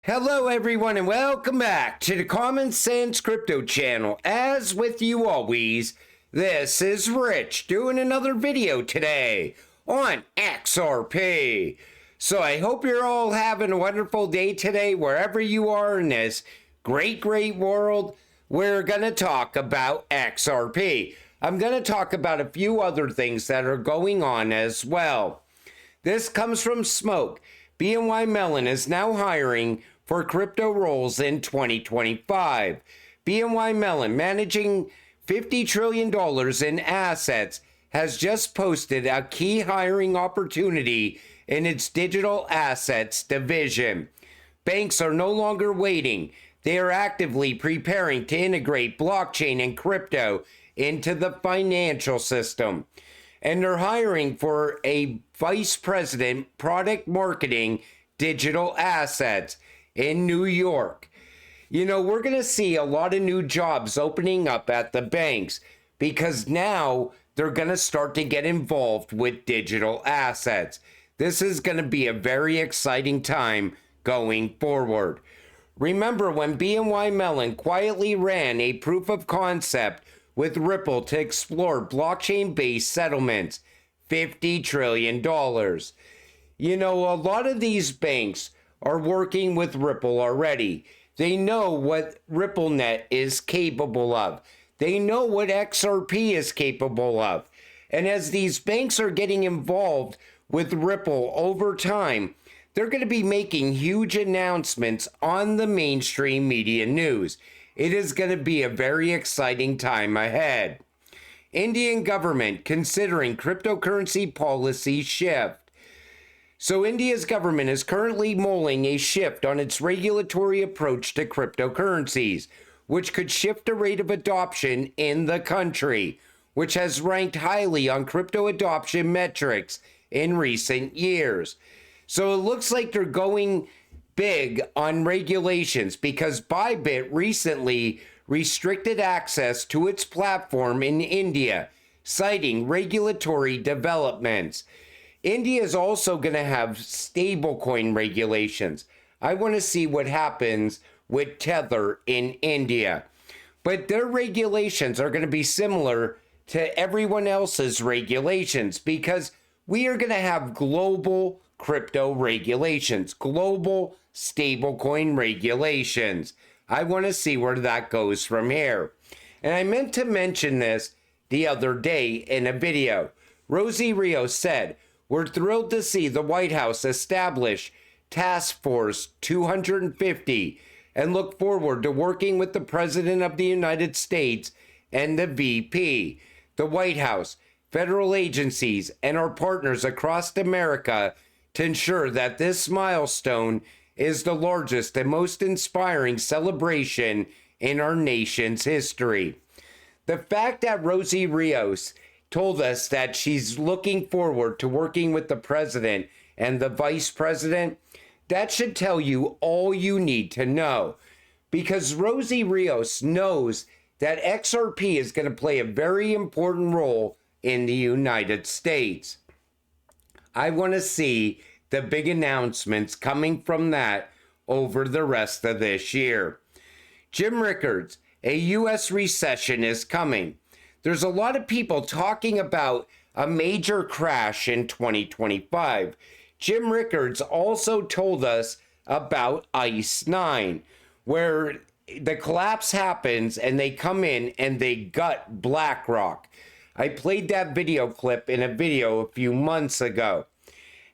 Hello everyone and welcome back to the Common Sense Crypto channel. As with you always, this is Rich doing another video today on XRP. So I hope you're all having a wonderful day today wherever you are in this great world. We're going to talk about XRP. I'm going to talk about a few other things that are going on as well. This comes from Smoke. BNY Mellon is now hiring for crypto roles in 2025. BNY Mellon, managing $50 trillion in assets, has just posted a key hiring opportunity in its digital assets division. Banks are no longer waiting. They are actively preparing to integrate blockchain and crypto into the financial system. And they're hiring for a vice president, product marketing, digital assets in New York. You know, we're going to see a lot of new jobs opening up at the banks because now they're going to start to get involved with digital assets. This is going to be a very exciting time going forward. Remember when BNY Mellon quietly ran a proof of concept with Ripple to explore blockchain-based settlements, $50 trillion. You know, a lot of these banks are working with Ripple already. They know what RippleNet is capable of. They know what XRP is capable of. And as these banks are getting involved with Ripple over time, they're going to be making huge announcements on the mainstream media news. It is going to be a very exciting time ahead. Indian government considering cryptocurrency policy shift. So India's government is currently mulling a shift on its regulatory approach to cryptocurrencies, which could shift the rate of adoption in the country, which has ranked highly on crypto adoption metrics in recent years. So it looks like they're going big on regulations because Bybit recently restricted access to its platform in India, citing regulatory developments. India is also going to have stablecoin regulations. I want to see what happens with Tether in India. But their regulations are going to be similar to everyone else's regulations because we are going to have global crypto regulations, global stablecoin regulations. I want to see where that goes from here. And I meant to mention this the other day in a video. Rosie Rios said, "We're thrilled to see the White House establish Task Force 250 and look forward to working with the President of the United States and the VP, the White House, federal agencies, and our partners across America to ensure that this milestone is the largest and most inspiring celebration in our nation's history." The fact that Rosie Rios told us that she's looking forward to working with the president and the vice president, that should tell you all you need to know. Because Rosie Rios knows that XRP is going to play a very important role in the United States. I want to see the big announcements coming from that over the rest of this year. Jim Rickards, a U.S. recession is coming. There's a lot of people talking about a major crash in 2025. Jim Rickards also told us about ICE 9, where the collapse happens and they come in and they gut BlackRock. I played that video clip in a video a few months ago.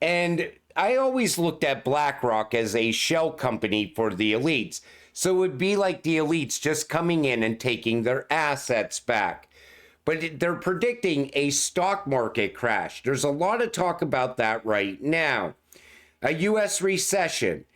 And I always looked at BlackRock as a shell company for the elites. So it would be like the elites just coming in and taking their assets back. But they're predicting a stock market crash. There's a lot of talk about that right now. A U.S. recession.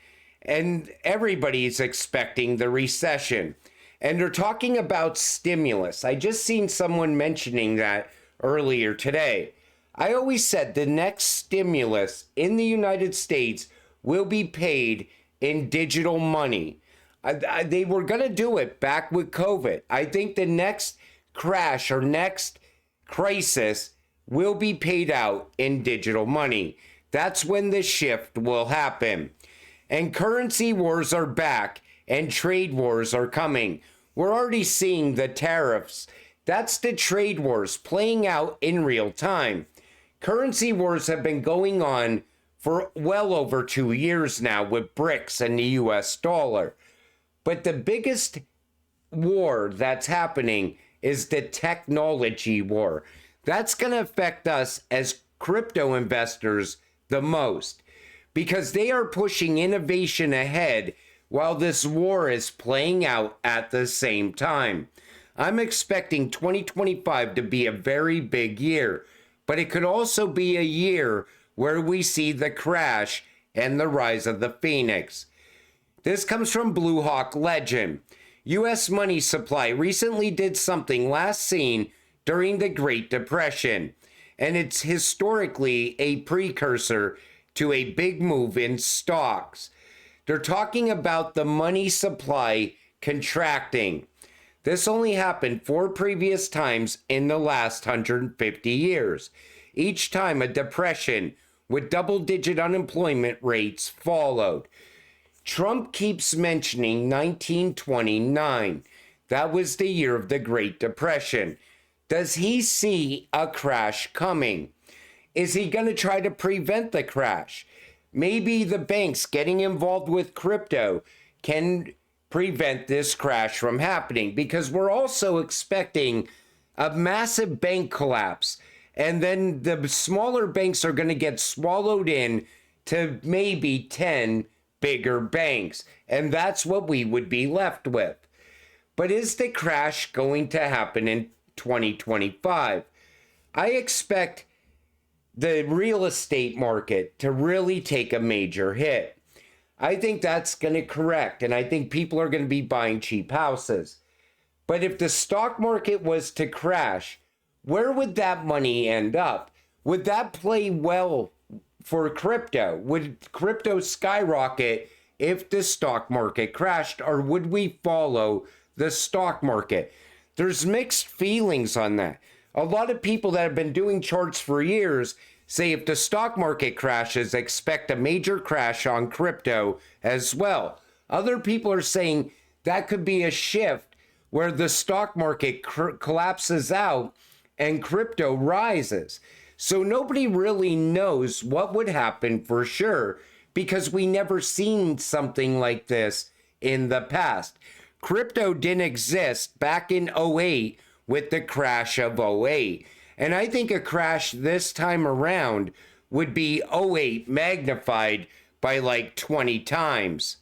And everybody's expecting the recession. And they're talking about stimulus. I just seen someone mentioning that earlier today. I always said the next stimulus in the United States will be paid in digital money. They were going to do it back with COVID. I think the next crash or next crisis will be paid out in digital money. That's when the shift will happen. And currency wars are back and trade wars are coming. We're already seeing the tariffs. That's the trade wars playing out in real time. Currency wars have been going on for well over 2 years now with BRICS and the US dollar. But the biggest war that's happening is the technology war. That's going to affect us as crypto investors the most because they are pushing innovation ahead while this war is playing out at the same time. I'm expecting 2025 to be a very big year, but it could also be a year where we see the crash and the rise of the phoenix. This comes from Blue Hawk Legend. U.S. money supply recently did something last seen during the Great Depression, and it's historically a precursor to a big move in stocks. They're talking about the money supply contracting. This only happened 4 previous times in the last 150 years. Each time a depression with double-digit unemployment rates followed. Trump keeps mentioning 1929. That was the year of the Great Depression. Does he see a crash coming? Is he going to try to prevent the crash? Maybe the banks getting involved with crypto can prevent this crash from happening, because we're also expecting a massive bank collapse, and then the smaller banks are going to get swallowed in to maybe 10 bigger banks, and that's what we would be left with. But is the crash going to happen in 2025? I expect the real estate market to really take a major hit. I think that's going to correct, and I think people are going to be buying cheap houses. But if the stock market was to crash, where would that money end up? Would that play well for crypto? Would crypto skyrocket if the stock market crashed, or would we follow the stock market? There's mixed feelings on that. A lot of people that have been doing charts for years say if the stock market crashes, expect a major crash on crypto as well. Other people are saying that could be a shift where the stock market collapses out and crypto rises. So nobody really knows what would happen for sure, because we never seen something like this in the past. Crypto didn't exist back in '08 with the crash of '08. And I think a crash this time around would be '08 magnified by like 20 times.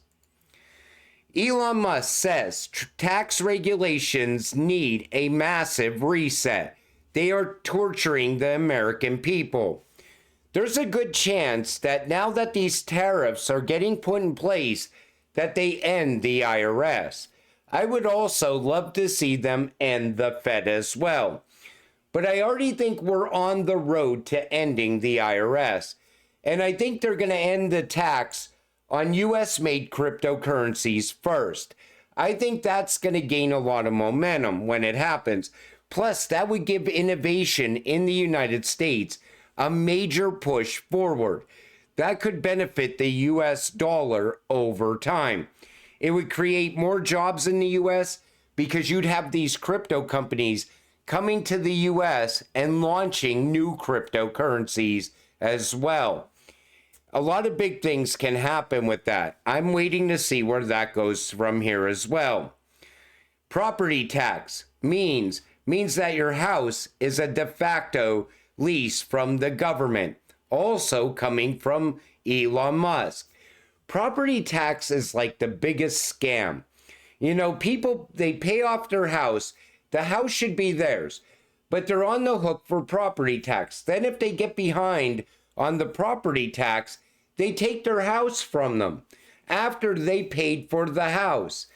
Elon Musk says tax regulations need a massive reset. They are torturing the American people. There's a good chance that now that these tariffs are getting put in place, that they end the IRS. I would also love to see them end the Fed as well. But I already think we're on the road to ending the IRS. And I think they're going to end the tax on US-made cryptocurrencies first. I think that's going to gain a lot of momentum when it happens. Plus, that would give innovation in the United States a major push forward. That could benefit the US dollar over time. It would create more jobs in the US because you'd have these crypto companies coming to the US and launching new cryptocurrencies as well. A lot of big things can happen with that. I'm waiting to see where that goes from here as well. Property tax means that your house is a de facto lease from the government, also coming from Elon Musk. Property tax is like the biggest scam. You know, people, they pay off their house. The house should be theirs, but they're on the hook for property tax. Then if they get behind on the property tax, they take their house from them after they paid for the house.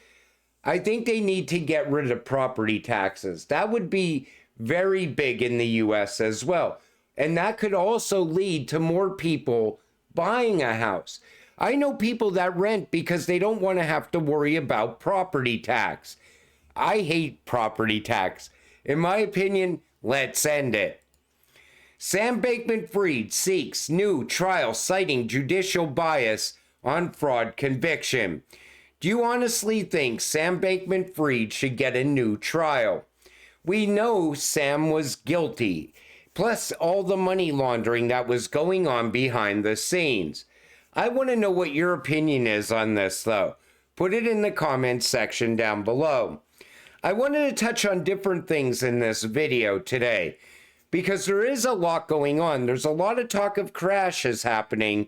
I think they need to get rid of property taxes. That would be very big in the US as well. And that could also lead to more people buying a house. I know people that rent because they don't want to have to worry about property tax. I hate property tax. In my opinion, let's end it. Sam Bankman-Fried seeks new trial citing judicial bias on fraud conviction. Do you honestly think Sam Bankman-Fried should get a new trial? We know Sam was guilty, plus all the money laundering that was going on behind the scenes. I want to know what your opinion is on this, though. Put it in the comments section down below. I wanted to touch on different things in this video today because there is a lot going on. There's a lot of talk of crashes happening,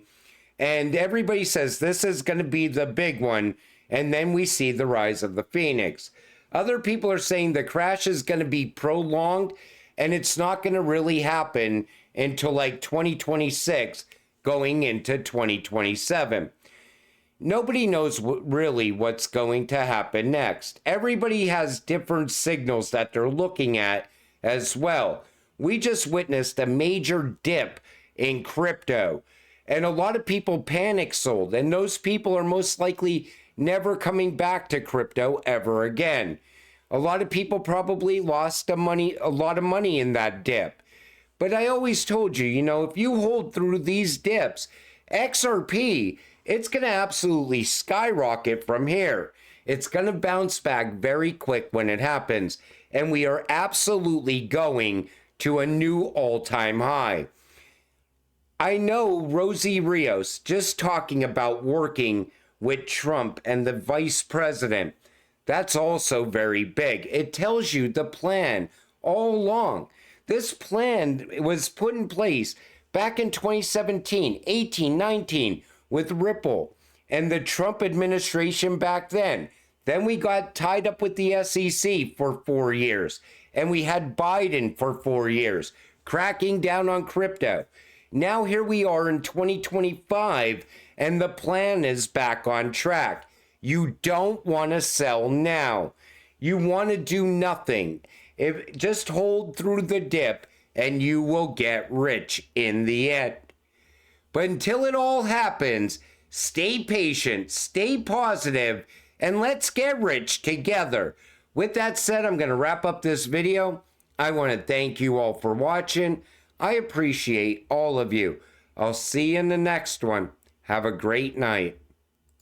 and everybody says this is going to be the big one, and then we see the rise of the Phoenix. Other people are saying the crash is going to be prolonged, and it's not going to really happen until like 2026, going into 2027. Nobody knows really what's going to happen next. Everybody has different signals that they're looking at as well. We just witnessed a major dip in crypto, and a lot of people panic sold, and those people are most likely never coming back to crypto ever again. A lot of people probably lost a lot of money in that dip. But I always told you, if you hold through these dips, XRP, it's going to absolutely skyrocket from here. It's going to bounce back very quick when it happens. And we are absolutely going to a new all-time high. I know Rosie Rios just talking about working with Trump and the vice president. That's also very big. It tells you the plan all along. This plan was put in place back in 2017, 18, 19 with Ripple and the Trump administration back then. Then we got tied up with the SEC for 4 years, and we had Biden for 4 years, cracking down on crypto. Now here we are in 2025, and the plan is back on track. You don't want to sell now. You want to do nothing. Just hold through the dip, and you will get rich in the end. But until it all happens, stay patient, stay positive, and let's get rich together. With that said, I'm going to wrap up this video. I want to thank you all for watching. I appreciate all of you. I'll see you in the next one. Have a great night.